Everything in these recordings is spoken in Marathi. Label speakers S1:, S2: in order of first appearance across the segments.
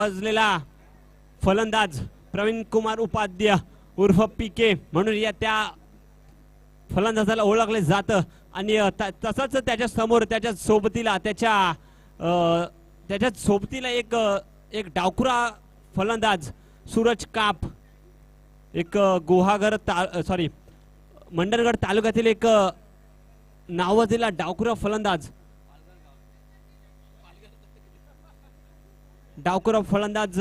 S1: वाजलेला फलंदाज प्रवीण कुमार उपाध्याय उर्फ पीके म्हणून या त्या फलंदाजाला ओळखले जातं आणि तसंच त्याच्या समोर त्याच्या सोबतीला त्याच्या सोबतीला एक डावखुरा फलंदाज सूरज काप एक गुहागर सॉरी मंडणगड तालुक्यातील एक नावाजलेला डावखुरा फलंदाज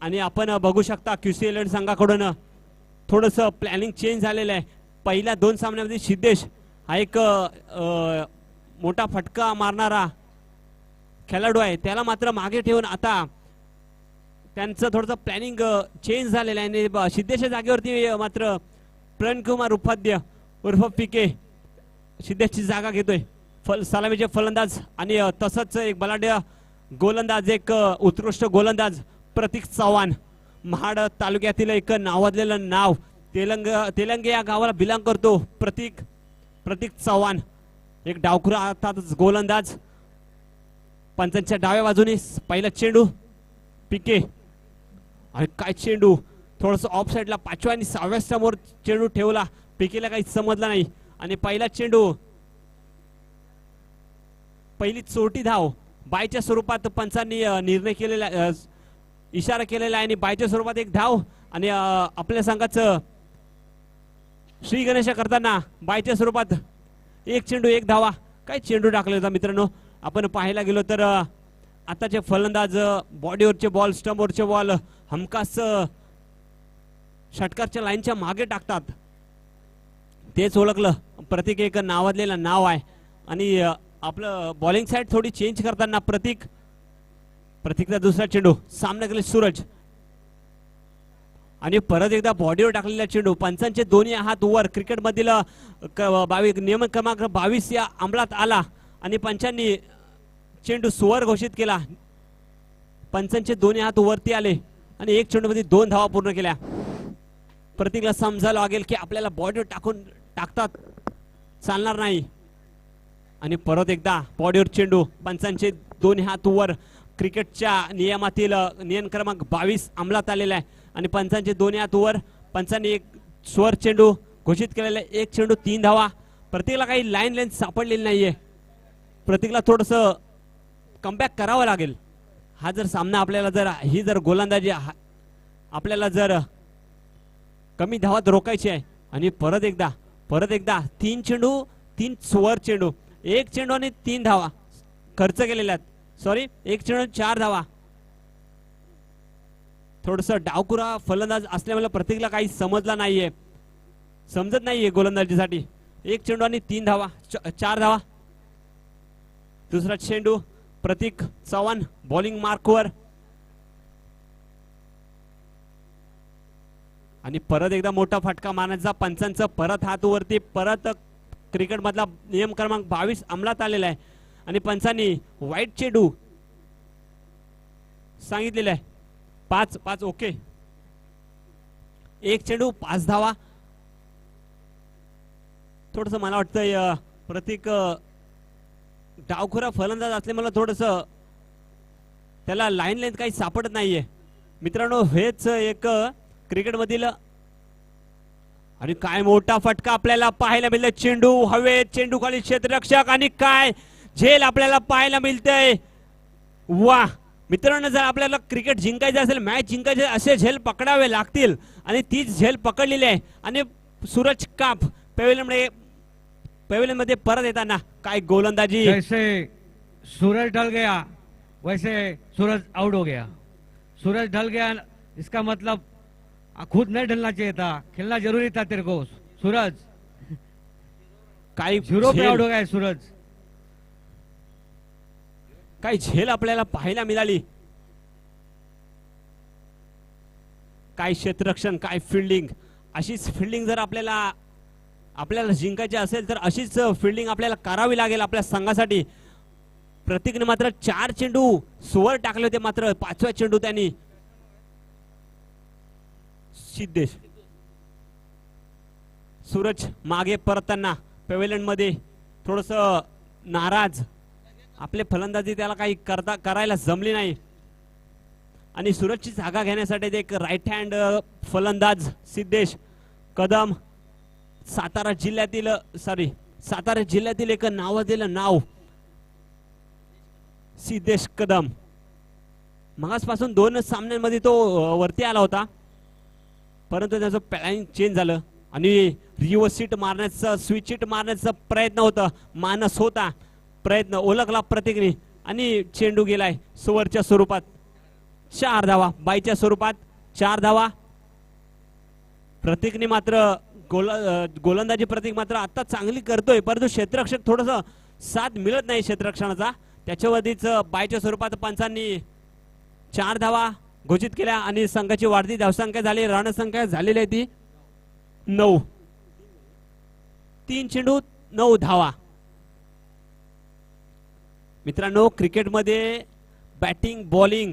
S1: आणि आपण बघू शकता क्यूसी एलियट संघाकडून थोडस प्लॅनिंग चेंज झालेलं आहे. पहिल्या 2 सामन्यामध्ये सिद्धेश हा एक मोठा फटका मारणारा खेळाडू आहे, त्याला मात्र मागे ठेवून आता त्यांचं थोडंसं प्लॅनिंग चेंज झालेलं आहे आणि सिद्धेशच्या जागेवरती मात्र प्रवीण कुमार उपाध्याय उर्फ पीके सिद्धेशची जागा घेतोय. सलामीचे फलंदाज आणि तसंच एक बलाढ्य गोलंदाज एक उत्कृष्ट गोलंदाज प्रतीक चव्हाण महाड तालुक्यातील एक नावाजलेलं नाव तेलंगे या गावाला बिलॉंग करतो. प्रतीक चव्हाण एक डावखुरा अर्थातच गोलंदाज. पंचांच्या डाव्या बाजूने पहिला चेंडू पीके आणि काय चेंडू थोडस ऑफ साइडला 5व्या आणि 6व्या समोर चेंडू ठेवला. पीकेला काही समजला नाही आणि पहिला चेंडू पहिली चोटी धाव बायच्या स्वरूपात पंचांनी निर्णय केलेला इशारा केलेला आहे आणि बायच्या स्वरूपात एक धाव आणि आपल्या संघाचं श्री गणेश करताना बायच्या स्वरूपात एक चेंडू एक धावा. काय चेंडू टाकले होता मित्रांनो. आपण पाहायला गेलो तर आताचे फलंदाज बॉडीवरचे बॉल स्टंपवरचे बॉल हमखास षटकारच्या लाईनच्या मागे टाकतात. तेच ओळखलं प्रतीक एक नावाजलेलं नाव आहे आणि आपलं बॉलिंग साइड थोडी चेंज करताना प्रतीकचा दुसरा चेंडू सामना केले सूरज आणि परत एकदा बॉडीवर टाकलेला चेंडू. पंचांचे दोन्ही हात वर क्रिकेट मधील नियम क्रमांक 22 या अंमलात आला आणि पंचांनी चेंडू स्वर घोषित केला. पंचांचे दोन्ही हात वरती आले आणि एक चेंडू मध्ये 2 धावा पूर्ण केल्या. प्रतीकला समजायला लागेल की आपल्याला बॉडीवर टाकतात चालणार नाही आणि परत एकदा बॉडीवर चेंडू. पंचांचे दोन्ही हात वर क्रिकेटच्या नियमातील नियम क्रमांक 22 अंमलात आलेला आहे आणि पंचांचे दोन्ही हात वर. पंचांनी एक स्वर चेंडू घोषित केलेला आहे. एक चेंडू 3 धावा. प्रतीकला काही लाईन लेंथ सापडलेली नाहीये. प्रतीकला थोडस कमबॅक करावं लागेल. हा जर सामना आपल्याला जर गोलंदाजी आपल्याला जर कमी धावात रोखायची आहे आणि परत एकदा 3 चेंडू 3 स्वर चेंडू 1 चेंडू आणि 3 धावा खर्च केलेल्या आहेत. सॉरी 1 चेंडू 4 धावा. थोडस डावखुरा फलंदाज असल्यामुळे प्रतीकला काही समजत नाहीये गोलंदाजीसाठी. 1 चेंडू आणि 3 धावा 4 धावा. दुसरा चेंडू प्रतीक चव्हाण बॉलिंग मार्कवर आणि परत एकदा मोठा फटका मारण्याचा पंचांचा परत हात वरती. परत क्रिकेट मधला नियम क्रमांक 22 अंमलात आलेला आहे आणि पंचांनी वाईट चेंडू सांगितलेला आहे. 5 ओके. 1 चेंडू 5 धावा. थोडस मला वाटतंय प्रतीक डावखुरा फलंदाज असल्यामुळे थोडस त्याला लाईन लेंथ काही सापडत नाहीये मित्रांनो. हेच एक क्रिकेट मधील आणि काय मोठा फटका आपल्याला पाहायला मिळतोय. चेंडू हवेत, चेंडू खाली क्षेत्ररक्षक आणि काय झेल आपल्याला पाहायला मिळतंय. वा मित्रांनो, जर आपल्याला क्रिकेट जिंकायचं असेल, मॅच जिंकायचे असे झेल पकडावे लागतील आणि तीच झेल पकडलेली आहे आणि सूरज काप पवेलियन मध्ये परत येताना काय गोलंदाजी.
S2: जैसे सूरज ढल गया वैसे सूरज आउट हो गया. सूरज ढल गया इसका मतलब खुद नहीं ढलना चाहिए था, खेलना जरूरी था तेरे को सूरज.
S1: काय
S2: 0 पे आउट हो गया सूरज.
S1: काय झेल आपल्याला पाहायला मिळाली. काय क्षेत्ररक्षण, काय फिल्डिंग. अशीच फिल्डिंग जर आपल्याला जिंकायची असेल तर अशीच फिल्डिंग आपल्याला करावी लागेल आपल्या संघासाठी. प्रतीकने मात्र 4 चेंडू स्वर टाकले होते, मात्र 5व्या चेंडू त्यांनी सिद्धेश. सूरज मागे परतताना पवेलियन मध्ये थोडस नाराज. आपले फलंदाजी त्याला काही करायला जमली नाही. आणि सूरजची जागा घेण्यासाठी एक राईट हँड फलंदाज सिद्धेश कदम, सातारा जिल्ह्यातील एक नावाजलेलं नाव सिद्धेश कदम. मगासपासून 2 सामन्यांमध्ये तो वरती आला होता, परंतु त्याचं प्लॅनिंग चेंज झालं आणि रिव्हर्स सीट मारण्याचा स्विच सीट मारण्याचा प्रयत्न होता, मानस होता प्रयत्न, ओळखला प्रतीकने आणि चेंडू गेलाय सुवरच्या स्वरूपात. 4 धावा, बाईच्या स्वरूपात 4 धावा. प्रतीकने मात्र गोलंदाजी प्रतीक मात्र आता चांगली करतोय, परंतु क्षेत्ररक्षक थोडस साथ मिळत नाही क्षेत्ररक्षणाचा. त्याच्यावरतीच बाईच्या स्वरूपात पंचांनी 4 धावा घोषित केल्या आणि संघाची वाढती धावसंख्या झाली, रणसंख्या झालेली आहे ती 9. 3 चेंडू 9 धावा. मित्रांनो, क्रिकेटमध्ये बॅटिंग, बॉलिंग,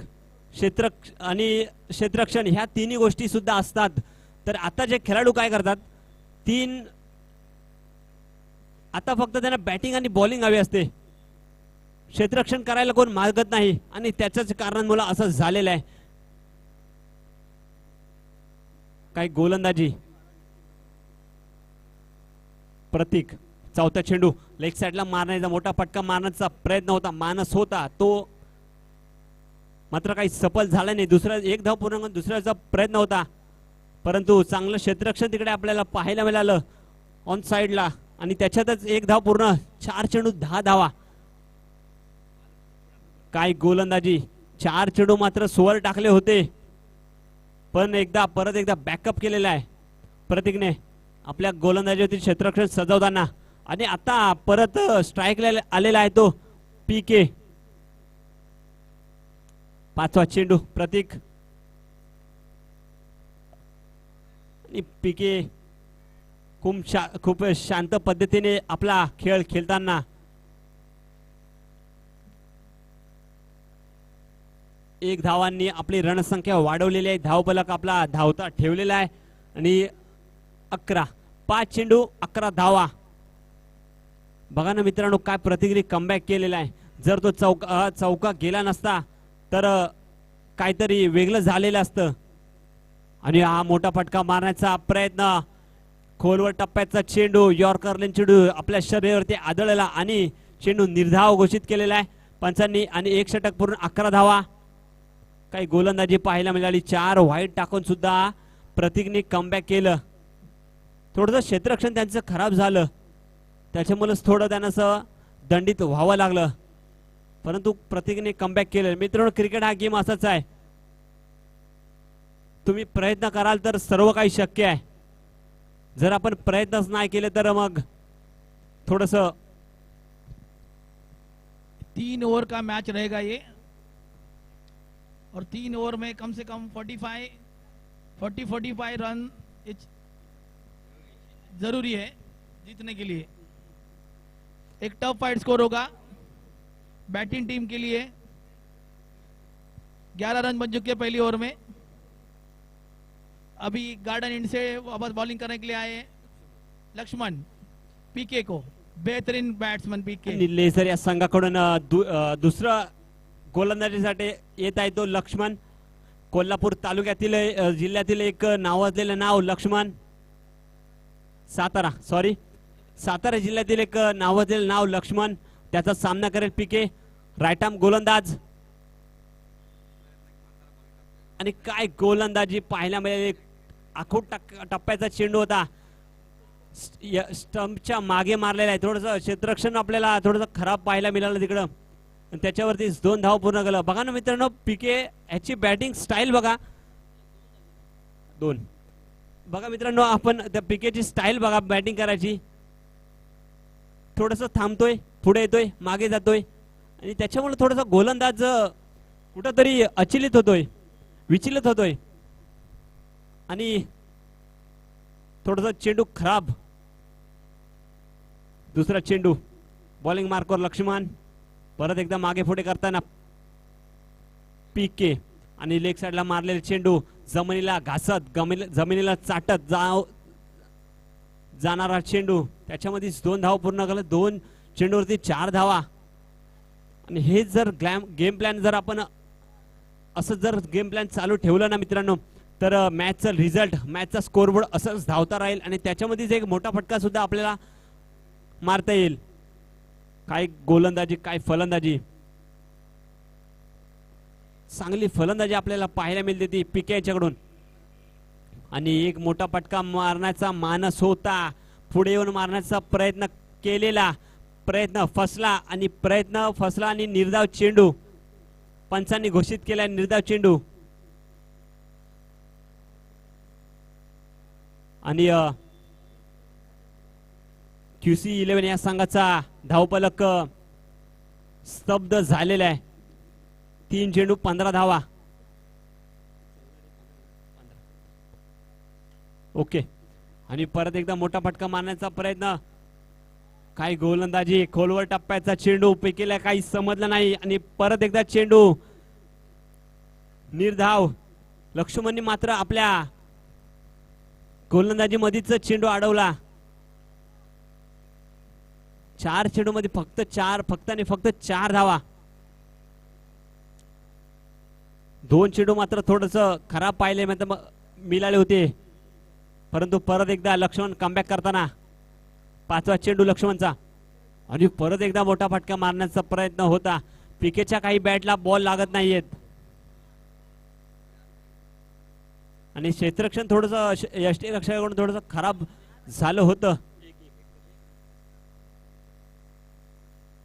S1: क्षेत्ररक्षण ह्या तिन्ही गोष्टी सुद्धा असतात. तर आता जे खेळाडू काय करतात, आता फक्त त्यांना बॅटिंग आणि बॉलिंग हवी असते, क्षेत्ररक्षण करायला कोण मागत नाही आणि त्याच्याच कारणामुळे असं झालेलं आहे. काय गोलंदाजी प्रतीक, चौथा चेंडू लेग साइडला मारण्याचा मोठा फटका मारण्याचा प्रयत्न होता, मानस होता तो मात्र काही सफल झाला नाही. दुसरा 1 धाव पूर्ण दुसऱ्याचा प्रयत्न होता, परंतु चांगलं क्षेत्ररक्षण तिकडे आपल्याला पाहायला मिळालं ऑन साइडला आणि त्याच्यातच 1 धाव पूर्ण. 4 चेंडू 10 धावा. काय गोलंदाजी, 4 चेंडू मात्र सुवर टाकले होते, पण परत एकदा बॅकअप केलेला आहे प्रतीकने आपल्या गोलंदाजीवरती क्षेत्ररक्षण सजवताना. आणि आता परत स्ट्राईकला आलेला आहे तो पीके. 5वा चेंडू प्रतीक आणि पीके खूप शांत पद्धतीने आपला खेळ खेळताना. एक धावांनी आपली रणसंख्या वाढवलेली आहे, धावफलक आपला धावता ठेवलेला आहे आणि 5 चेंडू 11 धावा. बघा ना मित्रांनो, काय प्रतीकने कमबॅक केलेला आहे. जर तो चौका गेला नसता तर काहीतरी वेगळं झालेलं असतं. आणि हा मोठा फटका मारण्याचा प्रयत्न, खोलवर टप्प्याचा चेंडू, यॉर्कर लेन चेंडू आपल्या शरीरावरती आदळला आणि चेंडू निर्धाव घोषित केलेला आहे पंचांनी आणि 1 षटक पूर्ण 11 धावा. काही गोलंदाजी पाहायला मिळाली, 4 वाईट टाकून सुद्धा प्रतीकने कमबॅक केलं. थोडंसं क्षेत्ररक्षण त्यांचं खराब झालं, त्याच्यामुळेच थोडं त्यांना दंडित व्हावं लागलं, परंतु प्रतीकने कमबॅक केलं. मित्रांनो, क्रिकेट हा गेम असाच आहे, तुम्ही प्रयत्न कराल तर सर्व काही शक्य आहे. जर आपण प्रयत्नच नाही केले तर मग थोडस.
S3: 3 ओवर का मैच रहेगा ये और 3 ओवर में कम से कम 40-45 रन जरूरी है जीतने के लिए. एक टफ फाइट स्कोर होगा बैटिंग टीम के लिए. 11 रन बन चुके पहली ओवर में. अभी गार्डन इंड से वापस बॉलिंग करने के लिए आए लक्ष्मण पीके को, बेहतरीन बैट्समैन पीके.
S1: लेझर या संघाकडून दुसरा गोलंदाजीसाठी येत आहे तो लक्ष्मण. कोल्हापूर तालुक्यातील जिल्ह्यातील एक नावाजलेलं नाव लक्ष्मण. सातारा जिल्ह्यातील एक नावाजलेलं नाव लक्ष्मण. त्याचा सामना करेल पीके, राईट आर्म गोलंदाज. आणि काय गोलंदाजी पाहायला मिळेल, आखूट टप्प्याचा चेंडू होता, स्टंपच्या मागे मारलेला आहे. थोडंसं क्षेत्ररक्षण आपल्याला थोडंसं खराब पाहायला मिळालं तिकडं, त्याच्यावरती 2 धाव पूर्ण केलं. बघा ना मित्रांनो, पीके ह्याची बॅटिंग स्टाईल बघा. 2 बघा मित्रांनो, आपण त्या पीकेची स्टाईल बघा बॅटिंग करायची. थोडंसं थांबतोय, पुढे येतोय, मागे जातोय आणि त्याच्यामुळे थोडासा गोलंदाज कुठंतरी अचिलित होतोय, विचलित होतोय आणि थोडासा चेंडू खराब. दुसरा चेंडू बॉलिंग मार्कवर लक्ष्मण. परत एकदा मागे पुढे करताना पीके आणि लेग साइडला मारलेले चेंडू जमिनीला घासत, जमिनीला चाटत जाणारा चेंडू, त्याच्यामध्ये 2 धाव पूर्ण केलं. 2 चेंडूवरती 4 धावा. आणि हे जर गेम प्लॅन जर आपण असं जर गेम प्लॅन चालू ठेवलं ना मित्रांनो, तर मॅचचा रिझल्ट, मॅचचा स्कोरबोर्ड असंच धावता राहील आणि त्याच्यामध्येच एक मोठा फटका सुद्धा आपल्याला मारता येईल. काय गोलंदाजी, काय फलंदाजी, चांगली फलंदाजी आपल्याला पाहायला मिळते ती पीके याच्याकडून. आणि एक मोठा फटका मारण्याचा मानस होता, पुढे येऊन मारण्याचा प्रयत्न केलेला, प्रयत्न फसला आणि निर्धाव चेंडू पंचांनी घोषित केला, निर्धाव चेंडू. आणि QC 11 या संघाचा धावफलक स्तब्ध झालेला आहे. 3 चेंडू 15 धावा. ओके. आणि परत एकदा मोठा फटका मारण्याचा प्रयत्न, काय गोलंदाजी, खोलवर टप्प्याचा चेंडू पेकेला काही समजलं नाही आणि परत एकदा चेंडू निर्धाव. लक्ष्मणनी मात्र आपल्या गोलंदाजी मध्येच चेंडू अडवला. 4 चेंडू मध्ये फक्त 4 धावा. 2 चेंडू मात्र थोडस खराब पाहिले मिळाले होते, परंतु परत एकदा लक्ष्मण कमबॅक करताना 5वा चेंडू लक्ष्मणचा आणि परत एकदा मोठा फटका मारण्याचा प्रयत्न होता. पीकेच्या काही बॅटला बॉल लागत नाहीयेत आणि क्षेत्ररक्षण थोडस यष्टीरक्षकाकडून थोडस खराब झालं होतं,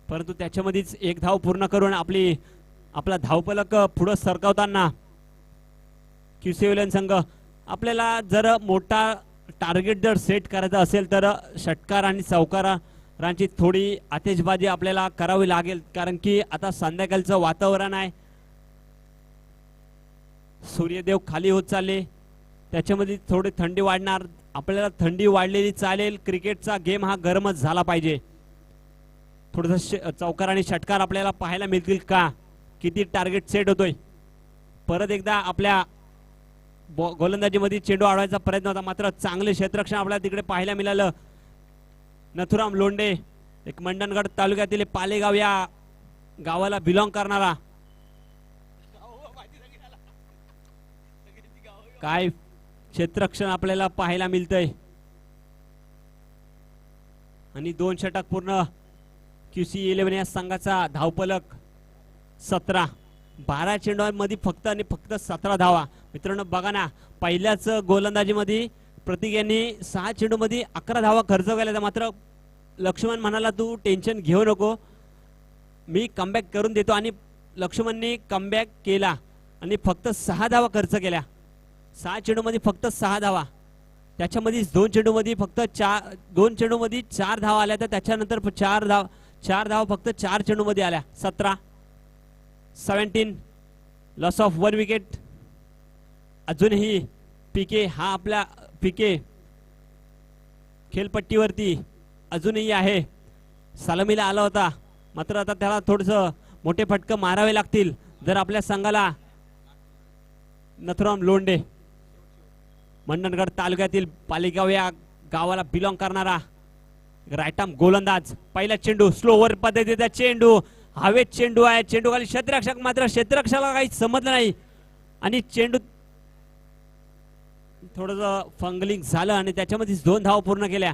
S1: परंतु त्याच्यामध्येच एक धाव पूर्ण करून आपला धावफलक पुढे सरकवताना QC 11 संघ. आपल्याला जर मोठा टार्गेट जर सेट करायचा असेल तर षटकार आणि चौकारांची थोडी आतिषबाजी आपल्याला करावी लागेल, कारण की आता संध्याकाळचं वातावरण आहे, सूर्यदेव खाली होत चालले, त्याच्यामध्ये थोडी थंडी वाढणार. आपल्याला थंडी वाढलेली चालेल, क्रिकेटचा गेम हा गरमच झाला पाहिजे. थोडस चौकार आणि षटकार आपल्याला पाहायला मिळतील का, किती टार्गेट सेट होतोय. परत एकदा आपल्या गोलंदाजीमध्ये चेंडू अडवायचा प्रयत्न होता, मात्र चांगले क्षेत्ररक्षण आपल्याला तिकडे पाहायला मिळालं. नथुराम लोंढे, एक मंडणगड तालुक्यातील पालेगाव या गावाला बिलॉंग करणारा, काय क्षेत्ररक्षण आपल्याला पाहायला मिळतंय. आणि 2 षटक पूर्ण. QC 11 या संघाचा धावफलक 17. 12 चेंडूंमध्ये फक्त 17 धावा. मित्रांनो बघा ना, पहिल्याच गोलंदाजीमध्ये प्रतीक यांनी 6 चेंडूमध्ये 11 धावा खर्च केल्या, मात्र लक्ष्मण म्हणाला तू टेन्शन घेऊ नको, मी कमबॅक करून देतो. आणि लक्ष्मणने कमबॅक केला आणि फक्त 6 धावा खर्च केल्या. 6 चेंडूमध्ये फक्त 6 धावा. त्याच्यामध्ये 2 चेंडूमध्ये फक्त 2 चेंडूमध्ये 4 धावा आल्या, तर त्याच्यानंतर 4 धावा फक्त 4 चेंडूमध्ये आल्या. 17 लॉस ऑफ 1 विकेट. अजूनही पीके हा आपला पीके खेळपट्टीवरती अजूनही आहे, सलामीला आला होता, मात्र आता त्याला थोडस मोठे फटके मारावे लागतील जर आपल्या संघाला. नथुराम लोंढे, मंडणगड तालुक्यातील पालेगाव या गावाला बिलॉंग करणारा राईट आर्म गोलंदाज. पहिला चेंडू स्लो ओव्हर पद्धतीचा चेंडू, हवेत चेंडू आहे, चेंडू खाली क्षेत्ररक्षक, मात्र क्षेत्ररक्षकाला काही समजलं नाही आणि चेंडू थोडस फंगलिंग झालं आणि त्याच्यामध्ये 2 धावा पूर्ण केल्या.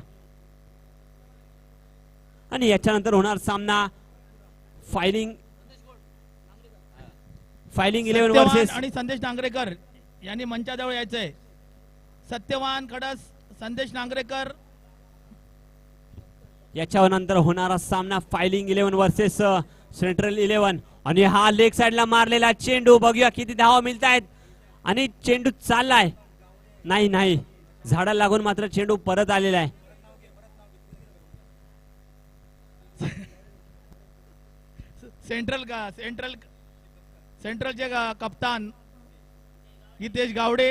S1: आणि याच्यानंतर होणार सामना फायलिंग 11 वर्सेस
S3: आणि संदेश नांगरेकर यांनी मंचाजवळ यायचंय. सत्यवान खडस, संदेश नांगरेकर.
S1: याच्यानंतर होणारा सामना फायलिंग 11 वर्सेस सेंट्रल 11. आणि हा लेग साइडला मारलेला चेंडू, बघूया किती धावा मिळत आहेत. आणि चेंडू चाललाय, नाही झाडाला लागून मात्र चेंडू परत आलेला आहे.
S3: सेंट्रलचे कप्तान हितेश गावडे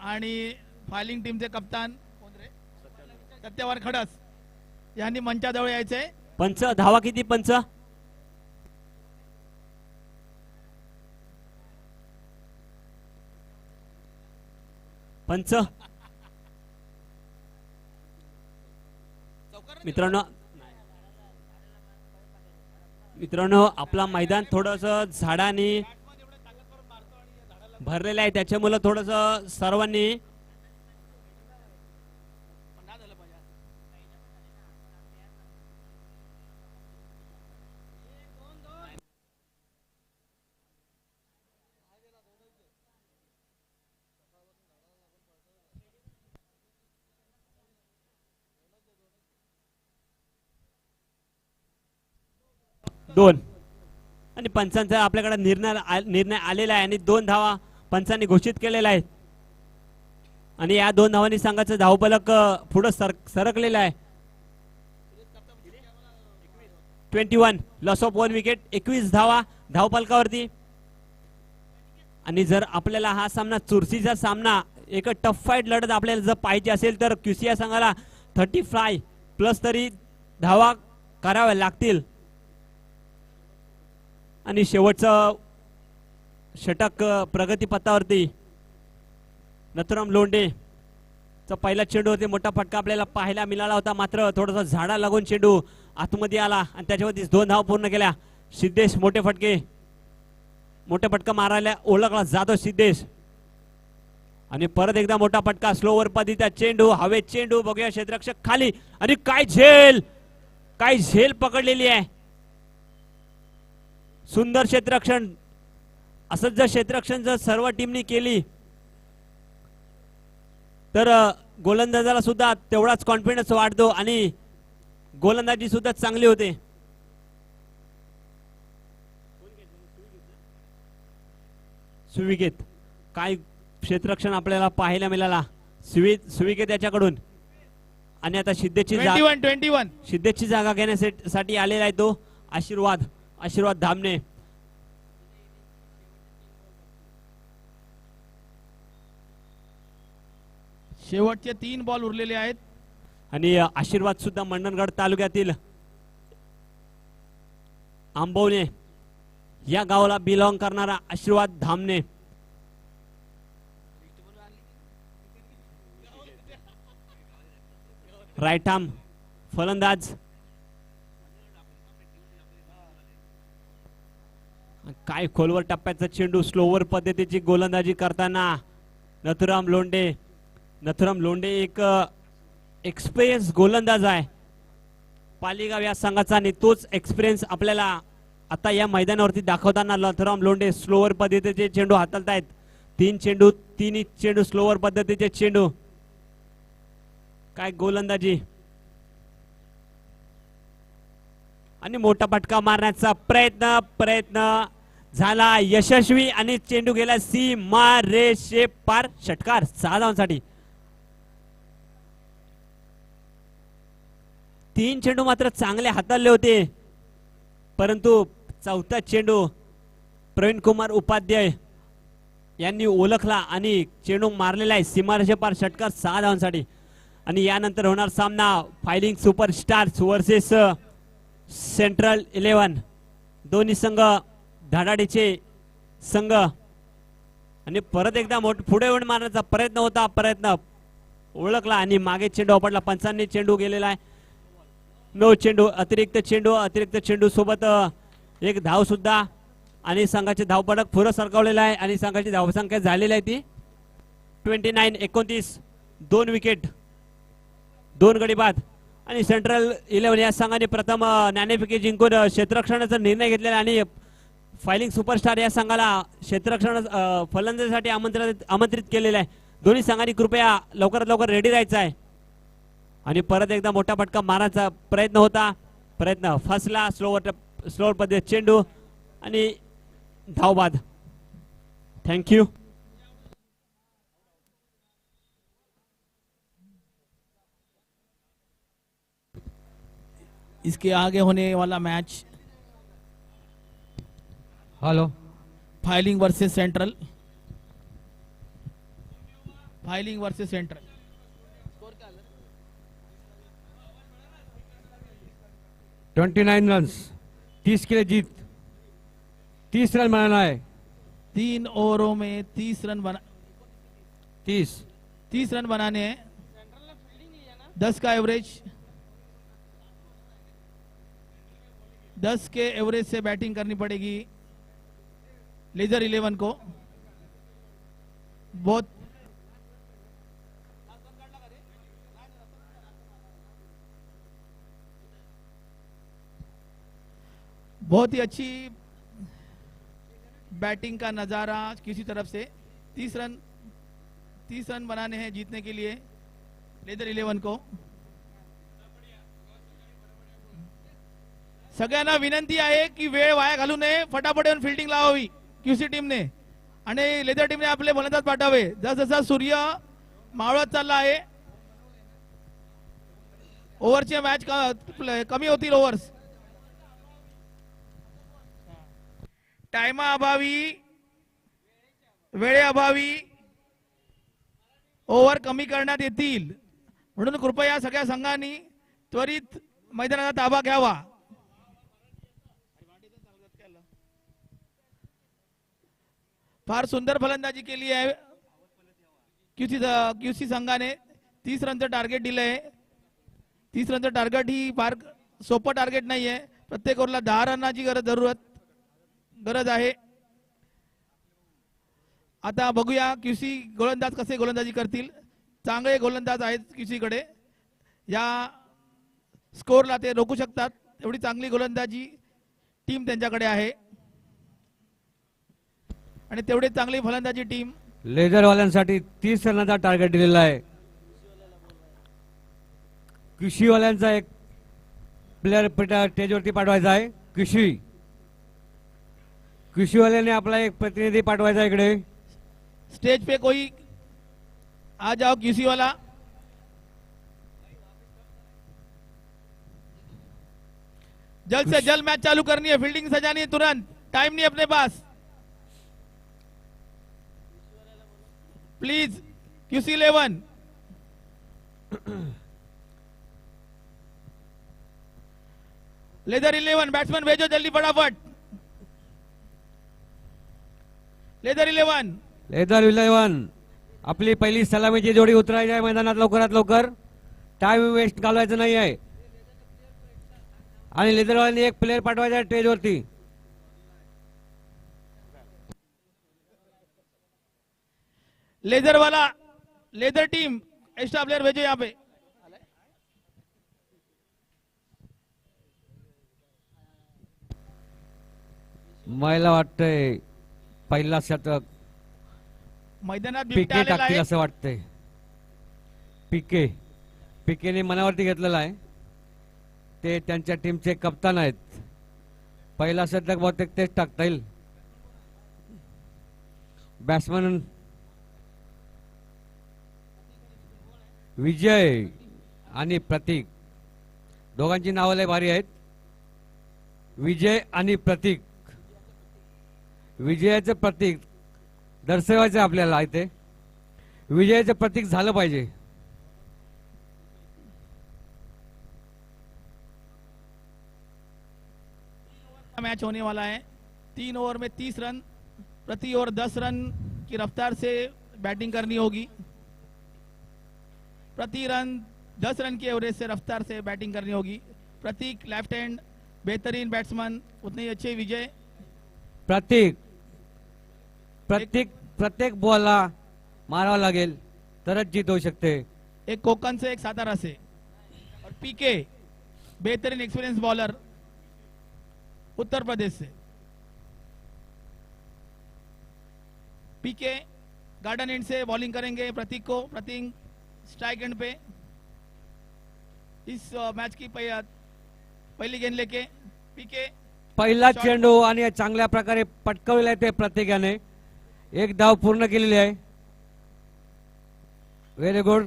S3: आणि फायलिंग टीमचे कप्तान सत्यवान खडस यांनी मंचाजवळ यायचंय.
S1: पंच धावा किती? पंच मित्रांनो आपला मैदान थोडस झाडाने भरलेलं आहे, त्याच्यामुळे थोडस सर्वांनी दोन आणि पंचांचा आपल्याकडे निर्णय आलेला आहे आणि 2 धावा पंचांनी घोषित केलेला आहे आणि या 2 धावांनी संघाचं धावफलक पुढे सरकलेला आहे. 21 लॉस ऑफ 1 विकेट, 21 धावा धावफलकावरती. आणि जर आपल्याला हा सामना चुरशीचा सामना एक टफ फाईट लढत आपल्याला जर पाहिजे असेल तर क्यूसीया संघाला 35 प्लस तरी धावा कराव्या लागतील. आणि शेवटचं षटक प्रगती पथावरती नथुराम लोंढे चा पहिला चेंडूवरती मोठा फटका आपल्याला पाहायला मिळाला होता, मात्र थोडासा झाडा लागून चेंडू आतमध्ये आला आणि त्याच्यावरती 2 धावा पूर्ण केल्या. सिद्धेश मोठे फटका मारायला ओळखला जातो सिद्धेश. आणि परत एकदा मोठा फटका स्लोवर पद्धतीचा चेंडू हवेत, चेंडू बघूया क्षेत्ररक्षक खाली आणि काय झेल पकडलेली आहे. सुंदर क्षेत्ररक्षण. असंच जर क्षेत्ररक्षण जर सर्व टीमनी केली तर गोलंदाजाला सुद्धा तेवढाच कॉन्फिडन्स वाढतो आणि गोलंदाजी सुद्धा चांगली होते. सुविकेत काय क्षेत्ररक्षण आपल्याला पाहायला मिळाला. सुविकेत याच्याकडून आणि आता सिद्धेशची जागा घेण्यासाठी आलेला आहे तो आशीर्वाद धामणे.
S3: शेवटचे 3 बॉल उरलेले आहेत
S1: आणि आशीर्वाद सुद्धा मंडणगड तालुक्यातील आंबवणे या गावाला बिलॉंग करणारा आशीर्वाद धामणे. राईट आर्म फलंदाज. काय खोलवर टप्प्याचा चेंडू स्लोवर पद्धतीची गोलंदाजी करताना नथुराम लोंढे एक एक्सपिरियन्स गोलंदाज आहे पालीगाव या संघाचा आणि तोच एक्सपिरियन्स आपल्याला आता या मैदानावरती दाखवताना नथुराम लोंढे स्लोवर पद्धतीचे चेंडू हाताळतायत. 3 चेंडू स्लोवर पद्धतीचे चेंडू. काय गोलंदाजी आणि मोठा फटका मारण्याचा प्रयत्न झाला यशस्वी आणि चेंडू गेला सीमा रेषे पार. षटकार 6 धावांसाठी. 3 चेंडू मात्र चांगले हाताळले होते, परंतु 4था चेंडू प्रवीण कुमार उपाध्याय यांनी ओळखला आणि चेंडू मारलेला आहे सीमारेषे पार. षटकार 6 धावांसाठी. आणि यानंतर होणार सामना फायलिंग सुपरस्टार्स वर्सेस सेंट्रल 11. दोन्ही संघ धडाडीचे संघ आणि परत एकदा पुढे येऊन मारण्याचा प्रयत्न ओळखला आणि मागे चेंडू आपटला. पंचांनी चेंडू गेलेला आहे. 9 चेंडू अतिरिक्त चेंडू सोबत एक धाव सुद्धा आणि संघाचे धावपडक पुढे सरकवलेला आहे आणि संघाची धावसंख्या झालेली आहे ती 29-29. 2 विकेट 2 गडी बाद. आणि सेंट्रल 11 या संघाने प्रथम नाणेफेकी जिंकून क्षेत्ररक्षणाचा निर्णय घेतलेला आणि फायलिंग सुपरस्टार या संघाला क्षेत्ररक्षण फलंदाजीसाठी आमंत्रित केलेलं आहे. दोन्ही संघांनी कृपया लवकरात लवकर रेडी राहायचं आहे. आणि परत एकदा मोठा फटका मारण्याचा प्रयत्न फसला. स्लोवर पद्धत चेंडू आणि धावबाद. थँक्यू.
S3: इसके आगे होने वाला match
S2: hello
S3: filing versus central.
S2: 29 run 30 के लिए जीत. 30 रन बनाना है.
S3: 3 ओवरों में 30 रन बनाने हैं. 10 का एवरेज. 10 के एवरेज से बैटिंग करनी पड़ेगी लेजर 11 को. बहुत बहुत ही अच्छी बैटिंग का नजारा किसी तरफ से 30 रन बनाने हैं जीतने के लिए लेदर 11 को. सगळ्यांना विनंती आहे की वेळ वाया घालू नये, फटाफट येऊन फिल्डिंग लावावी क्यूसी टीमने आणि लेदर टीमने आपले फलंदाज पाठवावे. जसजसा सूर्य मावळत चालला आहे, ओव्हरची मॅच कमी होतील ओव्हर्स. टाइमाअभावी वेळेअभावी ओव्हर कमी करण्यात येतील, म्हणून कृपया सगळ्या संघांनी त्वरित मैदानाचा ताबा घ्यावा. फार सुंदर फलंदाजी केली आहे क्यूसी संघाने. 30 रनचं टार्गेट दिलंय. 30 रनचं टार्गेट ही फार सोपं टार्गेट नाहीये. प्रत्येक ओव्हरला 10 रनाची गरज आहे. आता बघूया क्यूसी गोलंदाज कसे गोलंदाजी करतील. चांगले गोलंदाज आहेत क्यूसीकडे, या स्कोरला ते रोखू शकतात एवढी चांगली गोलंदाजी टीम त्यांच्याकडे आहे आणि तेवढी चांगली फलंदाजी टीम.
S2: लेझरवाल्यांसाठी 30 रनाचा टार्गेट दिलेला आहे. कृषीवाल्यांचा एक प्लेअर स्टेजवरती पाठवायचा आहे. कृषीवाल्याने आपला एक प्रतिनिधी पाठवायचा आहे इकडे.
S3: स्टेज पे कोई आ जाओ क्यूसी वाला. जल्द से जल्द मैच चालू करनी है, फील्डिंग सजानी है तुरंत, टाइम नहीं अपने pass. Please QC 11. Leather 11 batsman भेजो जल्दी फटाफट. लेदर 11
S2: आपली पहिली सलामीची जोडी उतरायची आहे मैदानात लवकरात लवकर. टाइम वेस्ट घालवायचं नाही आहे. आणि लेदरवाल्यांनी एक प्लेअर पाठवायचा आहे स्टेजवरती.
S3: लेदर टीम एक्स्ट्रा प्लेयर भेजो यहाँ पे.
S2: मला वाटतंय पहिला शतक
S3: मैदानात
S2: पीके
S3: बिबट्या आलेला
S2: टाकतील
S3: आहे.
S2: असं वाटतंय. पीकेने मनावरती घेतलेला आहे. ते त्यांच्या टीमचे कप्तान आहेत. पहिला शतक बहुतेक तेच टाकता येईल. बॅट्समन विजय आणि प्रतीक, दोघांची नावं लय भारी आहेत. विजय आणि प्रतीक. विजयाचं प्रतीक दर्शवायचं आपल्याला इथे. विजयाचं प्रतीक झालं पाहिजे.
S3: मैच होने वाला है. 3 ओवर में 30 रन, प्रति ओवर 10 रन की रफ्तार से बैटिंग करनी होगी. प्रति रन 10 रन की एवरेज से रफ्तार से बैटिंग करनी होगी. प्रतीक लेफ्ट हैंड बेहतरीन बैट्समैन, उतने ही अच्छे विजय.
S2: प्रत्येक बॉलला मारावं लागेल तरच जीत होऊ शकते.
S3: एक कोकण से एक सातारा से. और पीके बेहतरीन एक्सपीरियंस बॉलर उत्तर प्रदेश से. पीके गार्डन एंड से बॉलिंग करेंगे प्रतीक को. प्रतीक स्ट्राइक एंड पे इस मैच की पहली गेंद लेके पीके.
S2: पहिला चेंडू आणि चांगल्या प्रकारे पटकवलेला आहे ते प्रत्येकाने. एक धाव पूर्ण केलेली आहे. Very good.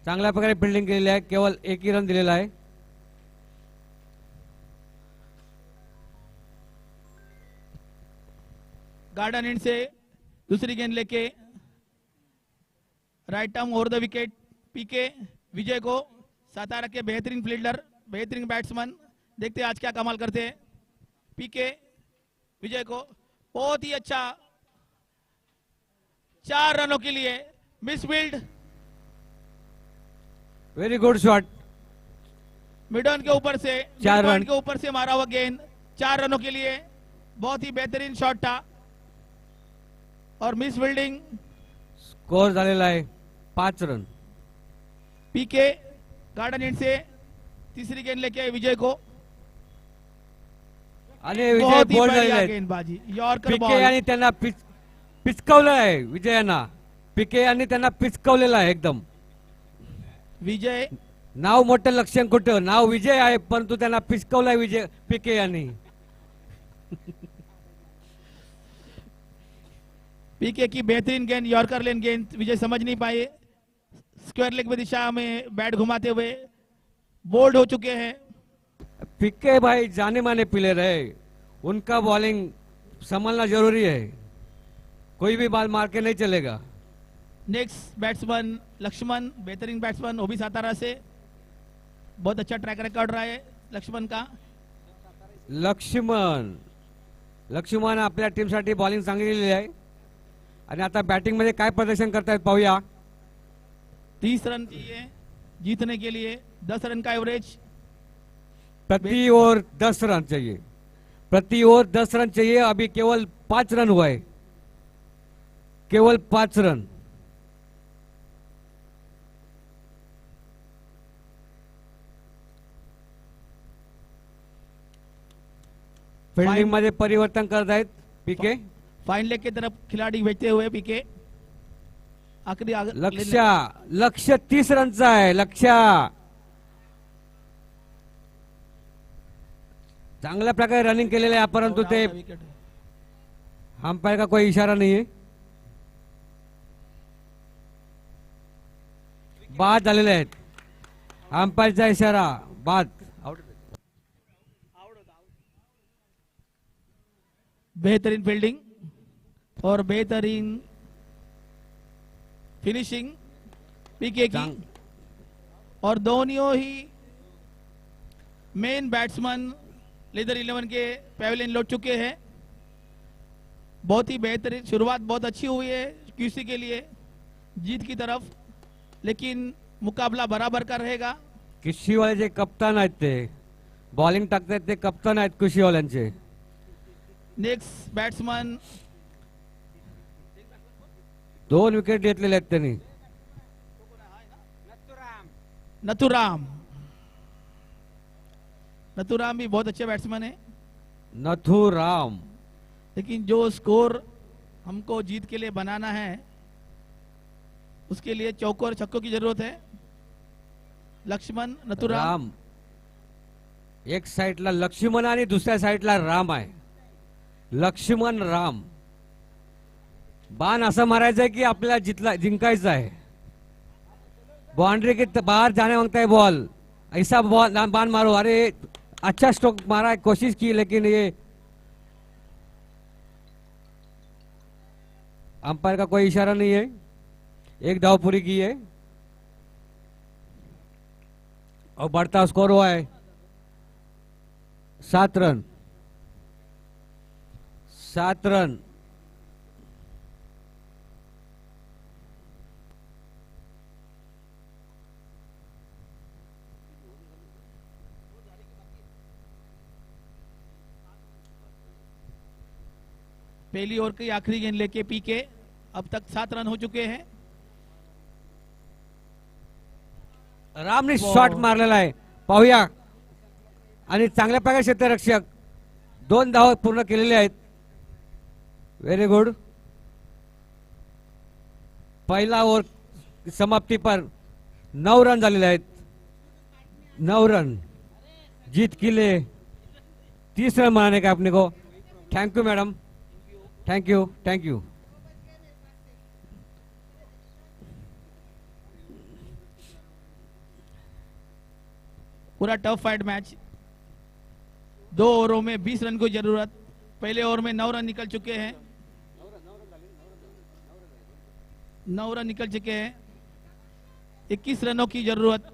S2: चांगल्या प्रकारे फिल्डिंग केलेली आहे. केवळ एकही रन दिलेला आहे.
S3: गार्डन एंड से दूसरी गेंद लेके right arm over the wicket. PK Vijay को, सातारा के बेहतरीन फील्डर, बेहतरीन बैट्समैन. देखते हैं आज क्या कमाल करते हैं. पीके विजय को बहुत ही अच्छा 4 रनों के लिए misfield.
S2: Very good shot.
S3: Mid on के ऊपर से,
S2: 4 रन
S3: के ऊपर से मारा हुआ गेंद 4 रनों के लिए. बहुत ही बेहतरीन शॉट था और मिस फील्डिंग
S2: स्कोर झालेला आहे 5 रन.
S3: पीके गार्डन एंड से तीसरी गेंद लेके आए विजय को.
S2: आणि विजय
S3: बहुत ही
S2: बोल्ड झालेला
S3: बढ़िया
S2: आहे.
S3: गेंदबाजी. यॉर्कर
S2: पीके
S3: बॉल.
S2: यांनी त्यांना पिचकवलं आहे विजयांना. पीके यांनी त्यांना पिचकवलेलं आहे एकदम.
S3: विजय
S2: नाव मोठं लक्षण कुठं, नाव विजय आहे परंतु त्यांना पिचकवलंय विजय पीके यांनी.
S3: पीके की बेहतरीन गेंद, यॉर्कर लेन गेंद, विजय समझ नहीं पाए. स्क्वायर लेग में दिशा में बैट घुमाते हुए बोल्ड हो चुके हैं.
S2: पीके भाई जाने माने प्लेयर है, उनका बॉलिंग संभालना जरूरी है. कोई भी बॉल मार के नहीं चलेगा.
S3: नेक्स्ट बैट्समैन लक्ष्मण, बेहतरीन बैट्समैन, वो भी सातारा से. बहुत अच्छा ट्रैक रिकॉर्ड रहा है लक्ष्मण का.
S2: लक्ष्मण आपल्या टीमसाठी बॉलिंग चांगली केलेली आहे आणि आता बॅटिंग मध्ये काय प्रदर्शन करतायत पाहूया.
S3: 30 रन चाहिए जीतने के लिए. 10 रन का एवरेज.
S2: प्रति ओवर 10 रन चाहिए. प्रति ओवर 10 रन चाहिए. अभी केवल 5 रन हुआ है, केवल 5 रन. फील्डिंग मध्ये परिवर्तन करत आहेत पीके.
S3: फाइन लेग की तरफ खिलाड़ी भेजते हुए पीके. आखिरी
S2: लक्ष्य 30 रनचा आहे. लक्ष्य चांगल्या प्रकारे रनिंग केलेलं आहे परंतु ते अंपायर का कोई इशारा नहीं है. बाद झालेले आहेत. अंपायरचा इशारा बाद.
S3: बेहतरीन फील्डिंग और बेहतरीन फिनिशिंग पीके की. और दोनों ही मेन बैट्समैन लेदर 11 के पैवेलियन लौट चुके हैं. बहुत ही बेहतरीन शुरुआत बहुत अच्छी हुई है क्यूसी के लिए जीत की तरफ, लेकिन मुकाबला बराबर का रहेगा.
S2: कृषीवाले जे कप्तान आहेत ते बॉलिंग टाकतात ते कप्तान आहेत कृषीवाल्यांचे.
S3: नेक्स्ट बैट्समैन
S2: 2 विकेट घेतलेले आहेत त्यांनी.
S3: नथुराम. नथुराम भी बहुत अच्छे बैट्समैन है,
S2: नथुराम.
S3: लेकिन जो स्कोर हमको जीत के लिए बनाना है उसके लिए चौकों और छक्कों की जरूरत है. लक्ष्मण, नथुराम.
S2: राम एक साइडला लक्ष्मण आणि दुसऱ्या साइडला राम आहे. लक्ष्मण राम. बाण असं मारायचं आहे की आपल्याला जिंकायचं आहे. बाउंड्री के बाहर जाने मांगता है बॉल. ऐसा बॉल बाण मारो. अरे अच्छा स्ट्रोक मारा, कोशिश की लेकिन ये अंपायर का कोई इशारा नहीं है. एक दाव पूरी की है और बढ़ता स्कोर हुआ है 7 रन. 7 रन.
S3: पहली ओवर की आखिरी गेंद लेके पीके. अब तक 7 रन हो चुके हैं.
S2: रामने शॉट मारलेला आहे पाहूया. आणि चांगल्या प्रकारे क्षेत्ररक्षक 2 धावा पूर्ण केलेले आहेत. Very good. पहिला ओव्हर समाप्ती पर 9 रन झालेले आहेत. 9 रन. जीत के लिए 30 रन बनाने का अपने को. Thank you madam. Thank you. Thank you.
S3: पूरा टफ फाइट मैच. 2 ओवरों में 20 रन की जरूरत. पहले ओवर में 9 रन निकल चुके हैं. 9 रन निकल चुके हैं. 21 रनों की जरूरत.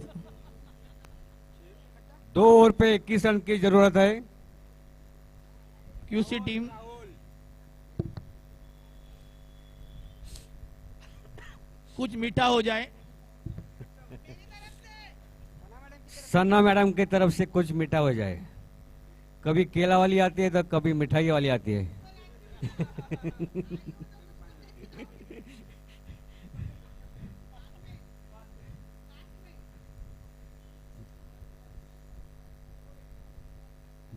S2: 2 ओवर पे 21 रन की जरूरत है.
S3: क्यूसी टीम कुछ मीठा हो जाए.
S2: सन्ना मैडम की तरफ से कुछ मीठा हो जाए. कभी केला वाली आती है तो कभी मिठाई वाली आती है.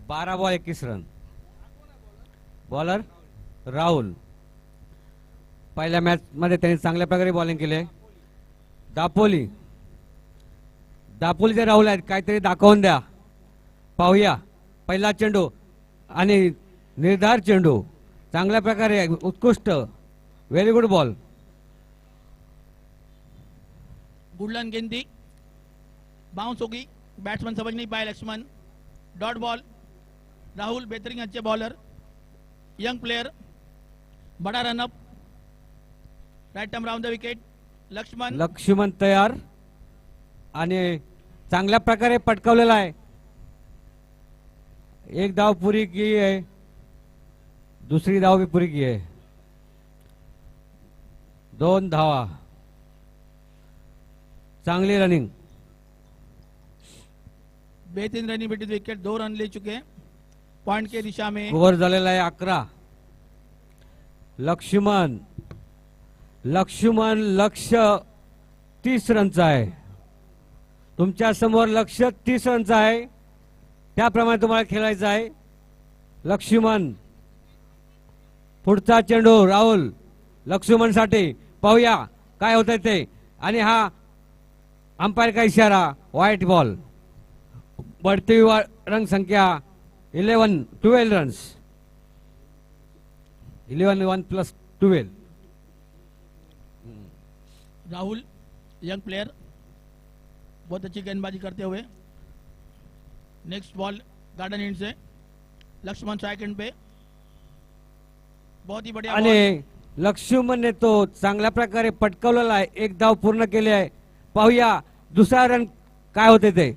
S2: 12 बॉल 21 रन. बॉलर राहुल. पहिल्या मॅच मध्ये त्यांनी चांगल्या प्रकारे बॉलिंग केले. दापोली. दापोलीचे राहुल आहेत, काहीतरी दाखवून द्या. पाहूया. पहिला चेंडू आणि निर्धार चेंडू. चांगल्या प्रकारे उत्कृष्ट. Very good ball.
S3: गुडलन गेंदी बाउंस होगी, बैट्समैन समझ नहीं पाए. Laxman dot ball. राहुल बेहतरीन अच्छे बॉलर, यंग प्लेयर, बड़ा run up, right term round the wicket.
S2: Laxman तयार आणि चांगल्या प्रकारे पटकावलेला आहे. एक धाव पुरी की है, दुसरी धाव भी पुरी की है. 2 धावा. चांगली रनिंग.
S3: बेहतरीन रनिंग बेटी विकेट. 2 रन ले चुके हैं पॉइंट के दिशा में.
S2: ओव्हर झालेला आहे 11. लक्ष्मण. लक्ष्य 30 रनचा आहे. तुमच्या समोर लक्ष्य 30 रनचा आहे, त्याप्रमाणे तुम्हाला खेळायचं आहे. लक्ष्मण. पुढचा चेंडू राहुल लक्ष्मण साठी. पाहूया काय होतंय ते. आणि हा अंपायर का इशारा. White ball. बढ़ती हुई रन संख्या 12 runs. 11 1 plus 12.
S3: Rahul young player बहुत अच्छी गेंदबाजी करते हुए. नेक्स्ट बॉल गार्डन एंड से लक्ष्मण स्ट्राइक एंड पे. बहुत ही बढ़िया बॉल.
S2: आणि लक्ष्मणने तो चांगल्या प्रकारे पटकावलेला आहे. 1 धाव पूर्ण केली आहे. पाहूया दुसरा रन काय होते ते.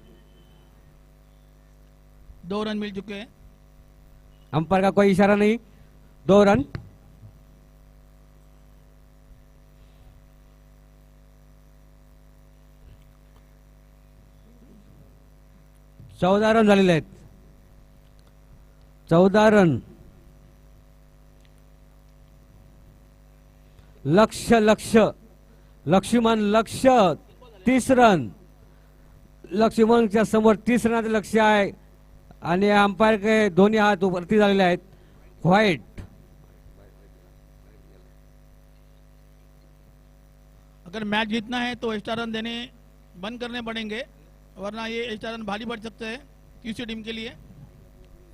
S3: 2 रन मिल चुके हैं.
S2: अंपायर का कोई इशारा नहीं. 2 रन. चौदा रन झालेले आहेत. 14 रन. लक्ष्मण 30 रन. लक्ष्मणच्या समोर 30 रनाचं लक्ष्य आहे आणि अंपायर के दोन्ही हात वरती झालेले आहेत. व्हाईट.
S3: अगर मैच जीतना है तो एक्स्ट्रा रन देने बंद करने पड़ेंगे, वरना ये एक्स्ट्रा रन भारी पड़ सकते हैं किसी टीम के लिए.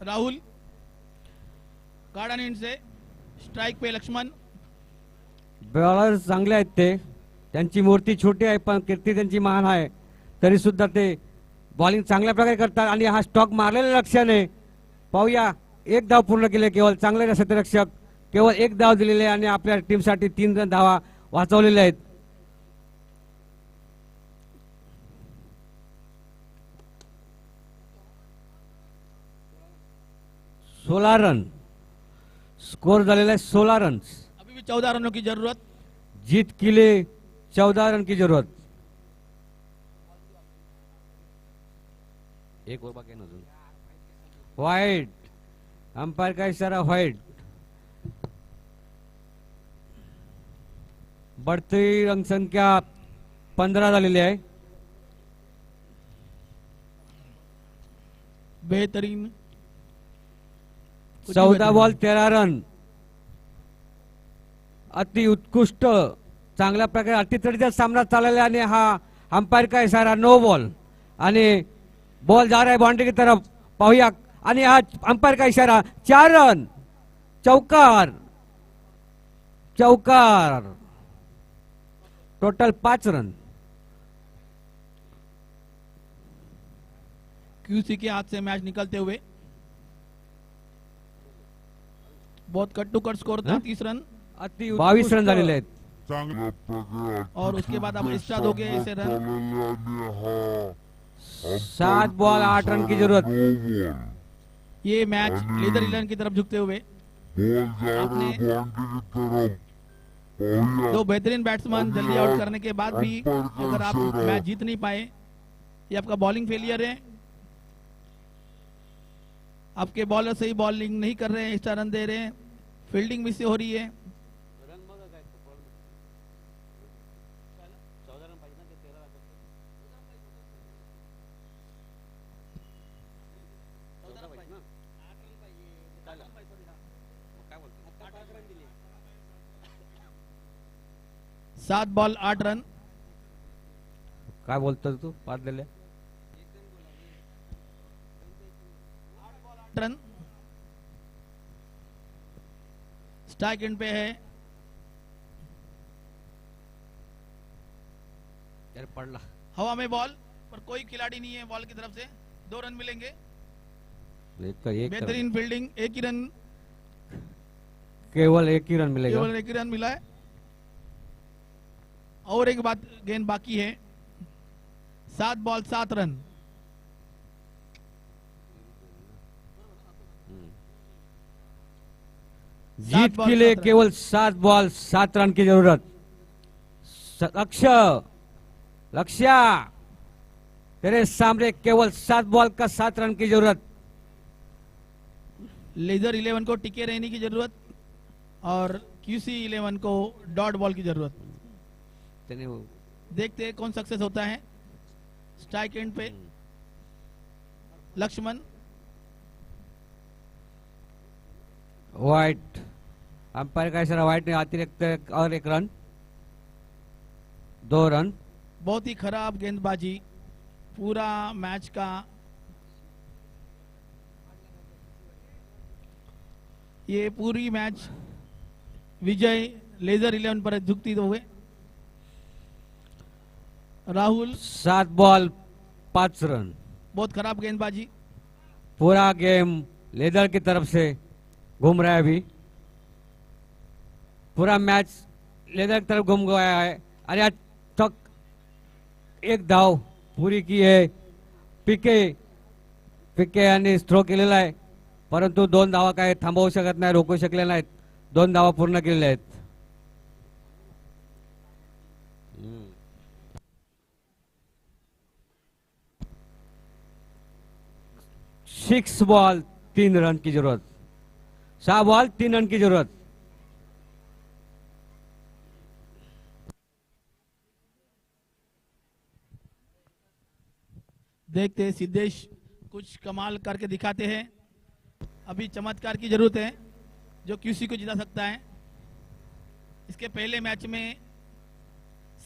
S3: राहुल गार्डन एंड से स्ट्राइक पे लक्ष्मण.
S2: बॉलर चांगले आहेत ते. त्यांची मूर्ती छोटी आहे पण कीर्ती त्यांची महान आहे. तरी सुद्धा ते बॉलिंग चांगल्या प्रकारे करतात आणि हा स्टॉक मारलेल्या लक्ष्याने. पाहूया 1 धाव पूर्ण केले. केवळ चांगले क्षेत्ररक्षक. केवळ 1 धाव दिलेले आणि आपल्या टीमसाठी 3 धावा वाचवलेल्या आहेत. 16 रन स्कोर झालेला आहे. 16 रन.
S3: अभी भी 14 रनों की जरूरत.
S2: जीत के लिए 14 रन की जरूरत. एक और बाकी है ना अजून. व्हाईट. अंपायर का इशारा व्हाईट. बढ़ती रन संख्या 15 झालेली आहे.
S3: बेहतरीन
S2: 14 बॉल 13 रन. अति उत्कृष्ट चांगल्या प्रकारे अटीतडीचा सामना चाललेला आणि हा अंपायर का इशारा नो बॉल. आणि बॉल जा रहा है बाउंड्री की तरफ. पाहूया आणि हा अंपायर का इशारा. 4 रन. चौकार. Total 5 run.
S3: क्यूसी के हाथ से मैच निकलते हुए. बहुत कट टू कट स्कोर था. 30 रन.
S2: अति 22 रन झालेले आहेत.
S3: और उसके बाद अब एक्स्ट्रा दोगे ऐसे रन.
S2: 7 बॉल 8 रन की जरूरत.
S3: ये मैच लेदर इलन की तरफ झुकते हुए. आपने 2 बेहतरीन बैट्समैन जल्दी आउट करने के बाद भी अगर आप मैच जीत नहीं पाए, ये आपका बॉलिंग फेलियर है. आपके बॉलर सही बॉलिंग नहीं कर रहे हैं, एक्स्ट्रा रन दे रहे हैं, फील्डिंग मिस हो रही है. 7 बॉल 8 रन.
S2: काय बोलतो तू? पाच दिले.
S3: रन. स्ट्राइक एंड पे है.
S2: यार पडला.
S3: हवा में बॉल पर कोई खिलाड़ी नहीं है बॉल की तरफ से. 2 रन मिलेंगे.
S2: एक
S3: बेहतरीन फील्डिंग. एक ही रन.
S2: केवल एक ही रन मिलेगा.
S3: केवल एक ही रन मिला है. और एक बात गेंद बाकी है. 7 बॉल 7 रन.
S2: जीत
S3: बॉल
S2: के लिए
S3: 7 रन.
S2: केवल 7 बॉल 7 रन की जरूरत. लक्ष्य तेरे सामने केवल 7 बॉल का 7 रन की जरूरत.
S3: लेजर 11 को टिके रहने की जरूरत और क्यूसी 11 को डॉट बॉल की जरूरत. देखते हैं कौन सक्सेस होता है. स्ट्राइक एंड पे लक्ष्मण.
S2: वाइट. अंपायर का इशारा वाइट ने अतिरिक्त और एक रन. 2 रन.
S3: बहुत ही खराब गेंदबाजी पूरा मैच का. ये पूरी मैच विजय लेजर 11 पर झुकती हुए. Rahul
S2: 7 ball 5 run.
S3: बहुत खराब गेंदबाजी.
S2: पूरा गेम लेदर की तरफ से घूम रहा है. अभी पूरा मैच लेदर की तरफ घूम गया है. आणि आज तक एक धाव पुरी की आहे. पीके यांनी थ्रो केलेला आहे परंतु 2 धावा काय थांबवू शकत नाही, रोखू शकले नाहीत. 2 धावा पूर्ण केलेल्या आहेत. 6 बॉल 3 रन की जरूरत. 6 बॉल 3 रन की जरूरत.
S3: देखते हैं सिद्धेश कुछ कमाल करके दिखाते हैं. अभी चमत्कार की जरूरत है जो क्यूसी को जिता सकता है. इसके पहले मैच में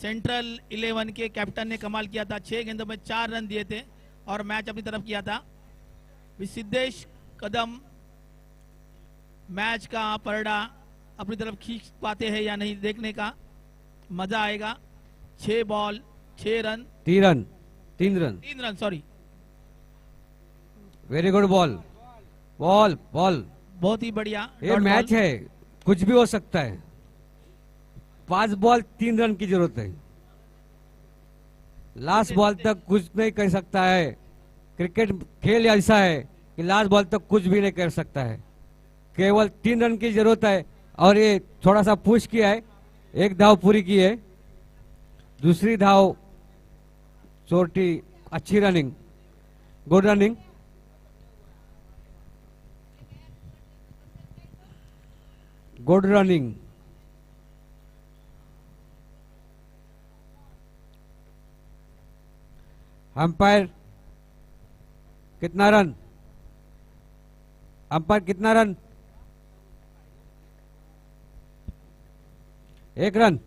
S3: सेंट्रल 11 के कैप्टन ने कमाल किया था. 6 गेंदों में 4 रन दिए थे और मैच अपनी तरफ किया था. सिद्धेश कदम मैच का परडा अपनी तरफ खींच पाते हैं या नहीं देखने का मजा आएगा. 6 ball 6 run
S2: 3 run.
S3: Sorry.
S2: Very good ball.
S3: बहुत ही बढ़िया.
S2: ये
S3: डॉट
S2: मैच
S3: बॉल.
S2: है, कुछ भी हो सकता है. 5 बॉल 3 रन की जरूरत है. लास्ट बॉल तक कुछ नहीं कर सकता है. क्रिकेट खेल ऐसा है कि लास्ट बॉल तक कुछ भी नहीं कर सकता है. केवल 3 रन की जरूरत है और ये थोड़ा सा पुश किया है. 1 धाव पूरी की है. दूसरी धाव चोटी. अच्छी running. Good running. Good running. Umpire कितना रन? अंपायर कितना रन? 1 रन.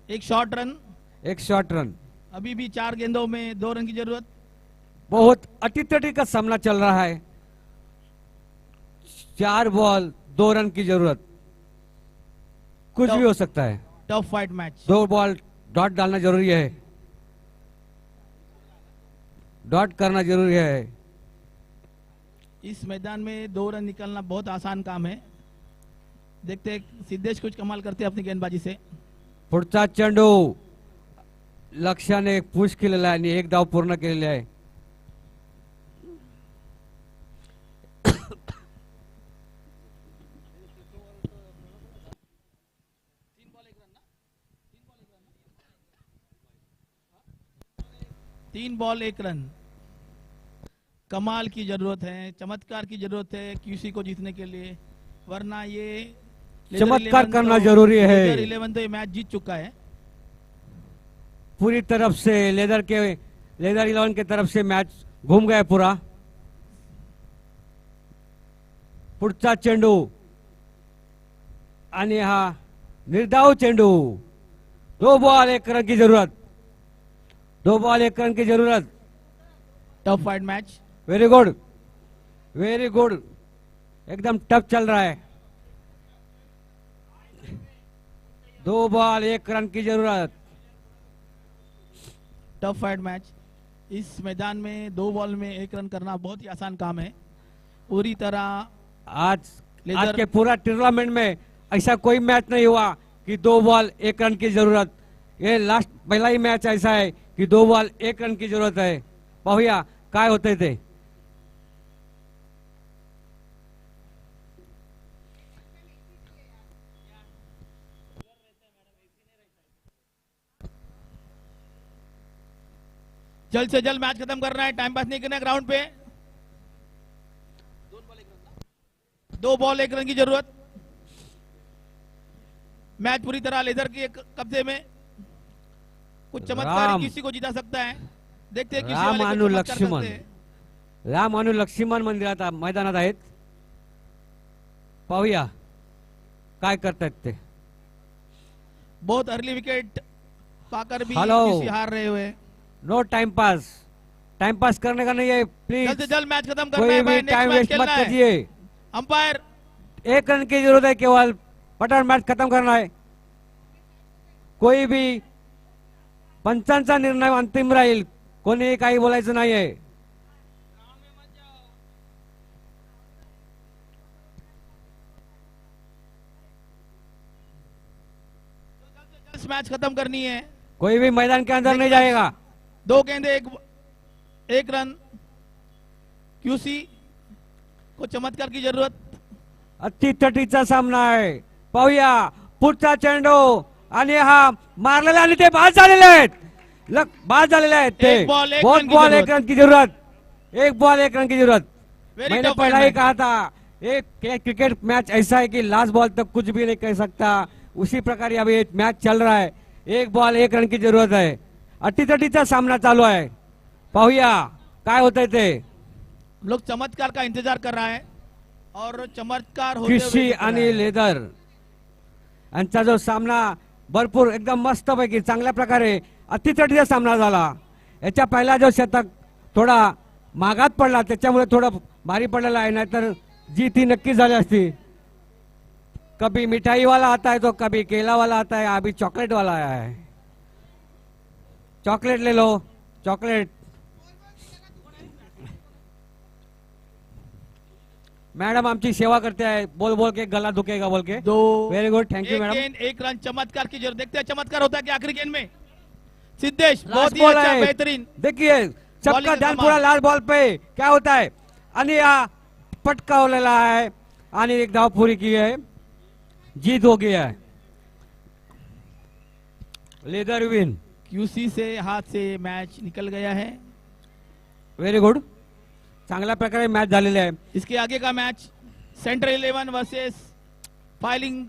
S3: एक शॉर्ट रन.
S2: 1 short run.
S3: अभी भी 4 गेंदों में 2 रन की जरूरत.
S2: बहुत अटितटी का सामना चल रहा है. 4 बॉल 2 रन की जरूरत. कुछ भी हो सकता है.
S3: Tough fight match.
S2: 2 ball dot डालना जरूरी है. डॉट करना जरूरी है.
S3: इस मैदान में 2 रन निकलना बहुत आसान काम है. देखते हैं सिद्धेश कुछ कमाल करते हैं अपनी गेंदबाजी से.
S2: पुढचा चेंडू लक्ष्याने पुश केलेला आहे आणि 1 धाव पूर्ण केलेली आहे.
S3: तीन बॉल 1 रन. कमाल की जरूरत है, चमत्कार की जरूरत है क्यूसी को जीतने के लिए. वरना ये
S2: चमत्कार करना जरूरी है.
S3: 11 तो ये मैच जीत चुका है.
S2: पूरी तरफ से लेदर 11 के तरफ से मैच घूम गया पूरा. पुढचा चेंडू आणि हा निर्धाव चेंडू. दो बॉल एक रन की जरूरत, दो बॉल एक रन की जरूरत।
S3: Tough fight match.
S2: Very good, very good, एकदम टफ चल रहा है। दो बॉल एक रन की जरूरत।
S3: Tough fight match. इस मैदान में 2 बॉल में 1 रन करना बहुत ही आसान काम है। पूरी तरह
S2: आज
S3: लेदर-
S2: आज के पूरा टूर्नामेंट में ऐसा कोई मैच नहीं हुआ कि 2 बॉल 1 रन की जरूरत। ये लास्ट पहला ही मैच ऐसा है कि 2 बॉल 1 रन की जरूरत है। पाहूया काय होते ते।
S3: जल्द से जल्द मैच खत्म करना है, टाइम पास नहीं करना है ग्राउंड पे। 2 बॉल 1 रन की जरूरत। मैच पूरी तरह लेदर के कब्जे में। कुछ चमत्कार
S2: राम।
S3: किसी को जिता सकता है। देखते हैं किसी
S2: राम
S3: वाले को
S2: अनु
S3: चमत्कार
S2: लक्ष्मण,
S3: करते हैं।
S2: राम अनु लक्ष्मण मंदिरात मैदानात आहेत। पाहूया काय करतायत ते।
S3: बहुत अर्ली विकेट पाकर भी
S2: हेलो।
S3: किसी हार रहे हुए।
S2: No time pass, time pass करने का नहीं है प्लीज।
S3: जल्द से जल्द मैच खत्म करना
S2: कोई
S3: है
S2: भी
S3: भाई, नेक्स्ट
S2: टाइम
S3: मैच
S2: वेस्ट मत
S3: खेलना है।
S2: कीजिए।
S3: अंपायर
S2: 1 रन की जरूरत है, केवल पटन मैच खत्म करना है। कोई भी पंचांचा निर्णय अंतिम राहील, कोणी काही बोलायचं नाहीये।
S3: इस मैच खत्म करनी है।
S2: कोई भी मैदान के अंदर नहीं जाएगा।
S3: 2 गेंदे 1 रन। क्यूसी को चमत्कार की जरूरत।
S2: अतितटीचा सामना आहे। पाहूया पुढचा चेंडू आणि हा मारलेला आणि ते बाद झालेले आहेत। बाद झालेले आहेत ते।
S3: एक बॉल, एक
S2: बहुत
S3: रन की
S2: बॉल
S3: जरूरत।
S2: 1 रन की जरूरत, 1 बॉल 1 रन की जरूरत।
S3: Very
S2: मैंने
S3: tough
S2: पहला
S3: fight
S2: ही
S3: match।
S2: कहा था एक क्रिकेट मैच ऐसा है कि लास्ट बॉल तक कुछ भी नहीं कह सकता। उसी प्रकार अभी एक मैच चल रहा है। 1 बॉल 1 रन की जरूरत है। अटीतटीचा सामना चालू आहे। पाहूया काय होतंय ते।
S3: लोग चमत्कार का इंतजार कर रहा है और चमत्कार होते हुए
S2: कृषी
S3: दिख रहा
S2: आणि
S3: है।
S2: लेदर यांचा जो सामना भरपूर एकदम मस्त पैकी चांगल्या प्रकारे अतितटीचा सामना झाला। याच्या पहिला जो शतक थोडा मागात पडला, त्याच्यामुळे थोडं भारी पडलेला आहे, नाहीतर जीत ही नक्की झाली असती। कभी मिठाई वाला आता है तो कभी केला वाला आता है, अभी चॉकलेट वाला आया है। चॉकलेट ले लो, चॉकलेट। मैडम आमची सेवा करते हैं, बोल बोल के गला दुखेगा बोल के।
S3: 2
S2: very good, thank you
S3: 1
S2: madam.
S3: गेंद 1 रन। चमत्कार की जरूरत। देखते हैं चमत्कार होता है कि आखिरी गेंद में। सिद्धेश बहुत
S2: लास्ट
S3: ही
S2: बॉल
S3: अच्छा,
S2: है,
S3: बेहतरीन।
S2: देखिए सबका
S3: बॉलिंग
S2: ध्यान
S3: कमाल।
S2: पूरा लास्ट बॉल पे क्या होता है। आणि हा पटकावलेला है आणि एक धाव पूरी की है, जीत हो गया है। Leather win.
S3: क्यूसी से हाथ से मैच निकल गया है।
S2: व्हेरी गुड, चांगल्या प्रकारे मॅच झालेले आहे।
S3: इसके आगे का मैच सेंट्रल 11 वर्सेस फाइलिंग